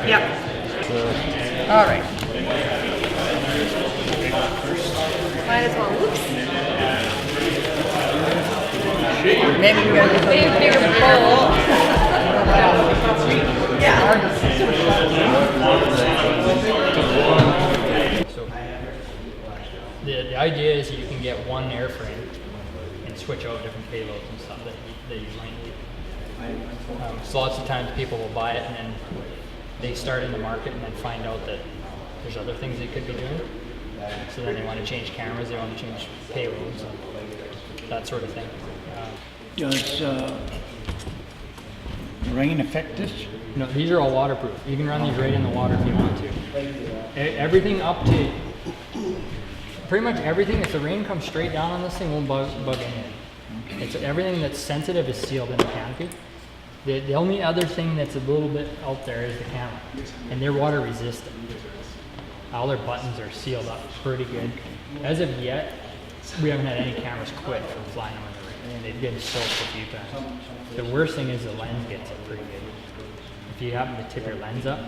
Yep. All right. Might as well. Whoops. Maybe we're going to make a bigger bowl. Yeah. So the idea is you can get one airframe and switch out different payloads and stuff that you might need. So lots of times people will buy it and then they start in the market and then find out that there's other things they could be doing. So then they want to change cameras, they want to change payloads, that sort of thing. Does rain affect this? No, these are all waterproof. You can run these right in the water if you want to. Everything up to, pretty much everything, if the rain comes straight down on this thing, won't bug anything. It's everything that's sensitive is sealed in the canopy. The only other thing that's a little bit out there is the camera, and they're water resistant. All their buttons are sealed up pretty good. As of yet, we haven't had any cameras quit from flying them in the rain, and they've gotten soaked a few times. The worst thing is the lens gets it pretty good. If you happen to tip your lens up,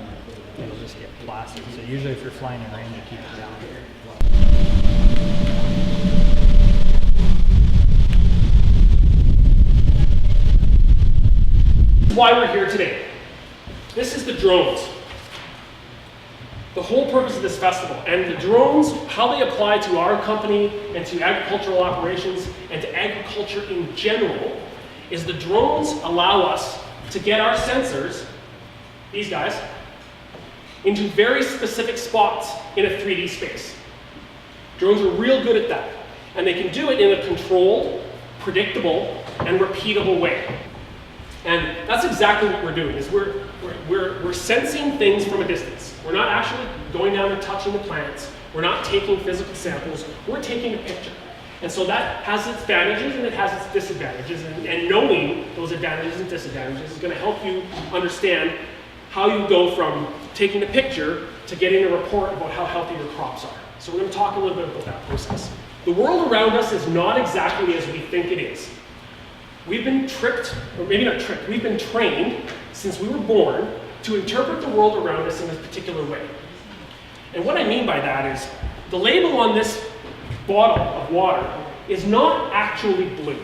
it'll just get plastic. So usually if you're flying in rain, you keep it down here. Why we're here today. This is the drones. The whole purpose of this festival, and the drones, how they apply to our company and to agricultural operations and to agriculture in general, is the drones allow us to get our sensors, these guys, into very specific spots in a 3D space. Drones are real good at that, and they can do it in a controlled, predictable, and repeatable way. And that's exactly what we're doing, is we're sensing things from a distance. We're not actually going down and touching the plants. We're not taking physical samples. We're taking a picture. And so that has its advantages and it has its disadvantages. And knowing those advantages and disadvantages is going to help you understand how you go from taking a picture to getting a report about how healthy your crops are. So we're going to talk a little bit about that process. The world around us is not exactly as we think it is. We've been tricked, or maybe not tricked, we've been trained since we were born to interpret the world around us in a particular way. And what I mean by that is, the label on this bottle of water is not actually blue.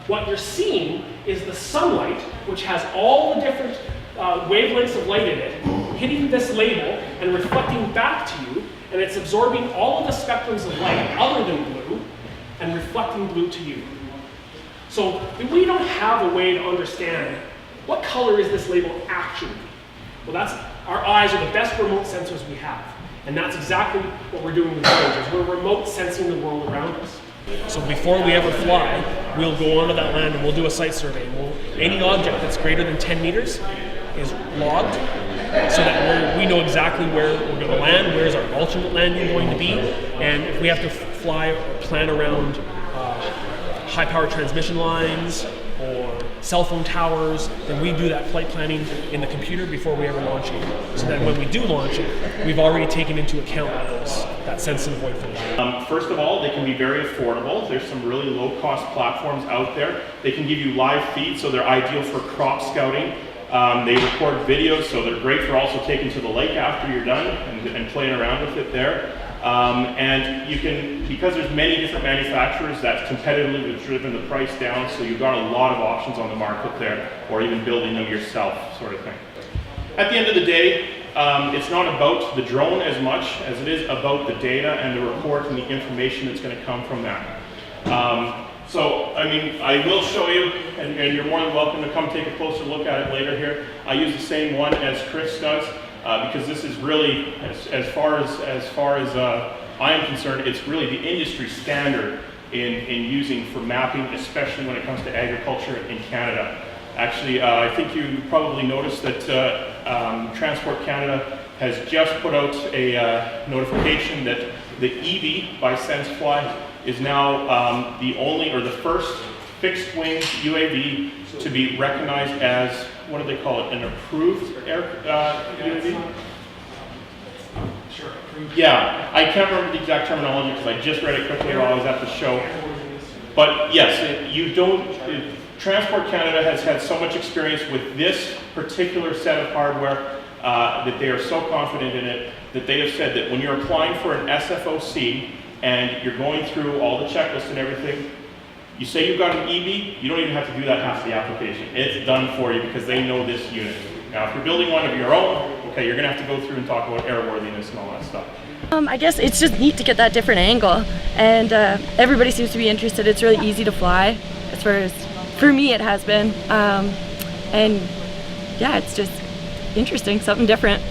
What you're seeing is the sunlight, which has all the different wavelengths of light in it, hitting this label and reflecting back to you, and it's absorbing all of the spectrums of light other than blue and reflecting blue to you. So we don't have a way to understand what color is this label actually. Well, our eyes are the best remote sensors we have. And that's exactly what we're doing with drones, is we're remote sensing the world around us. So before we ever fly, we'll go onto that land and we'll do a site survey. Any object that's greater than 10 meters is logged so that we know exactly where we're going to land, where's our ultimate landing going to be, and if we have to fly or plan around high power transmission lines or cell phone towers, then we do that flight planning in the computer before we ever launch it. So that when we do launch it, we've already taken into account that sensitive information. First of all, they can be very affordable. There's some really low cost platforms out there. They can give you live feeds, so they're ideal for crop scouting. They record videos, so they're great for also taking to the lake after you're done and playing around with it there. And you can, because there's many different manufacturers, that's competitively driven the price down, so you've got a lot of options on the market there, or even building them yourself, sort of thing. At the end of the day, it's not about the drone as much as it is about the data and the report and the information that's going to come from that. So, I mean, I will show you, and you're more than welcome to come take a closer look at it later here. I use the same one as Chris does. Because this is really, as far as I am concerned, it's really the industry standard in using for mapping, especially when it comes to agriculture in Canada. Actually, I think you probably noticed that Transport Canada has just put out a notification that the EV by SenseFly is now the only or the first fixed wing UAV to be recognized as, what do they call it, an approved UAV? Sure. Yeah, I can't remember the exact terminology because I just read it quickly while I was at the show. But yes, Transport Canada has had so much experience with this particular set of hardware that they are so confident in it that they have said that when you're applying for an SFOC and you're going through all the checklists and everything, you say you've got an EB, you don't even have to do that half of the application. It's done for you because they know this unit. Now, if you're building one of your own, okay, you're gonna have to go through and talk about airworthiness and all that stuff. I guess it's just neat to get that different angle, and everybody seems to be interested. It's really easy to fly, as far as, for me it has been, and yeah, it's just interesting, something different.